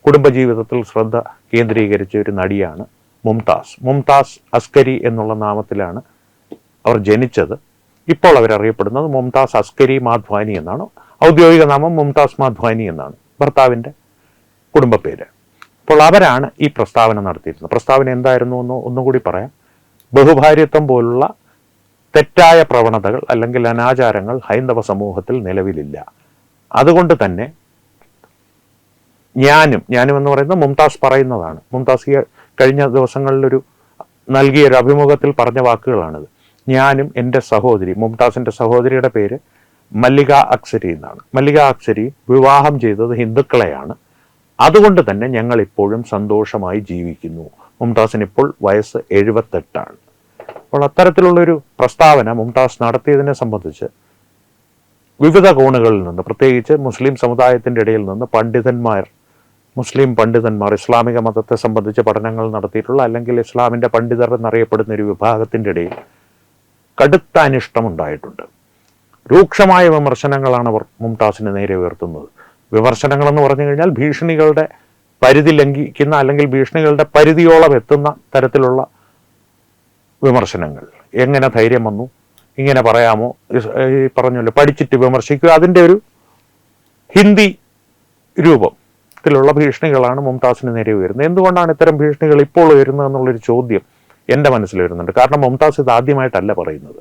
കുടുംബജീവിതത്തിൽ ശ്രദ്ധ കേന്ദ്രീകരിച്ച ഒരു നടിയാണ് മുംതാസ് അസ്കരി എന്നുള്ള നാമത്തിലാണ് അവർ ജനിച്ചത്. ഇപ്പോൾ അവരറിയപ്പെടുന്നത് മുംതാസ് അസ്കരി മാധ്വാനി എന്നാണ്. ഔദ്യോഗിക നാമം മുംതാസ് മാധ്വാനി എന്നാണ് ഭർത്താവിൻ്റെ കുടുംബ പേര്. അപ്പോൾ അവരാണ് ഈ പ്രസ്താവന നടത്തിയിരുന്നത്. പ്രസ്താവന എന്തായിരുന്നു എന്ന് ഒന്നും കൂടി പറയാം. ബഹുഭാര്യത്വം പോലുള്ള തെറ്റായ പ്രവണതകൾ അല്ലെങ്കിൽ അനാചാരങ്ങൾ ഹൈന്ദവ സമൂഹത്തിൽ നിലവിലില്ല. അതുകൊണ്ട് തന്നെ ഞാനും എന്ന് പറയുന്നത് മുംതാസ് പറയുന്നതാണ്. മുംതാസ് ഈ കഴിഞ്ഞ ദിവസങ്ങളിലൊരു നൽകിയൊരു അഭിമുഖത്തിൽ പറഞ്ഞ വാക്കുകളാണിത്. ഞാനും എൻ്റെ സഹോദരി, മുംതാസിൻ്റെ സഹോദരിയുടെ പേര് മല്ലിക അക്സരി എന്നാണ്. മല്ലിക അക്സരി വിവാഹം ചെയ്തത് ഹിന്ദുക്കളെയാണ്. അതുകൊണ്ട് തന്നെ ഞങ്ങൾ ഇപ്പോഴും സന്തോഷമായി ജീവിക്കുന്നു. മുംതാസിന് ഇപ്പോൾ വയസ്സ് 78. അപ്പോൾ അത്തരത്തിലുള്ളൊരു പ്രസ്താവന മുംതാസ് നടത്തിയതിനെ സംബന്ധിച്ച് വിവിധ കോണുകളിൽ നിന്ന്, പ്രത്യേകിച്ച് മുസ്ലിം സമുദായത്തിൻ്റെ ഇടയിൽ നിന്ന് മുസ്ലിം പണ്ഡിതന്മാർ, ഇസ്ലാമിക മതത്തെ സംബന്ധിച്ച് പഠനങ്ങൾ നടത്തിയിട്ടുള്ള അല്ലെങ്കിൽ ഇസ്ലാമിൻ്റെ പണ്ഡിതർ എന്നറിയപ്പെടുന്ന ഒരു വിഭാഗത്തിൻ്റെ ഇടയിൽ കടുത്ത അനിഷ്ടമുണ്ടായിട്ടുണ്ട്. രൂക്ഷമായ വിമർശനങ്ങളാണ് അവർ മുംതാസിന് നേരെ ഉയർത്തുന്നത്. വിമർശനങ്ങളെന്ന് പറഞ്ഞു കഴിഞ്ഞാൽ ഭീഷണികളുടെ പരിധി ലംഘിക്കുന്ന അല്ലെങ്കിൽ ഭീഷണികളുടെ പരിധിയോളം എത്തുന്ന തരത്തിലുള്ള വിമർശനങ്ങൾ. എങ്ങനെ ധൈര്യം വന്നു, ഇങ്ങനെ പറയാമോ, ഈ പറഞ്ഞല്ലോ പഠിച്ചിട്ട് വിമർശിക്കുക, അതിൻ്റെ ഒരു ഹിന്ദി രൂപത്തിലുള്ള ഭീഷണികളാണ് മുംതാസിന് നേരെ ഉയരുന്നത്. എന്തുകൊണ്ടാണ് ഇത്തരം ഭീഷണികൾ ഇപ്പോൾ ഉയരുന്നത് എന്നുള്ളൊരു ചോദ്യം എൻ്റെ മനസ്സിൽ വരുന്നുണ്ട്. കാരണം മുംതാസ് ഇത് ആദ്യമായിട്ടല്ല പറയുന്നത്.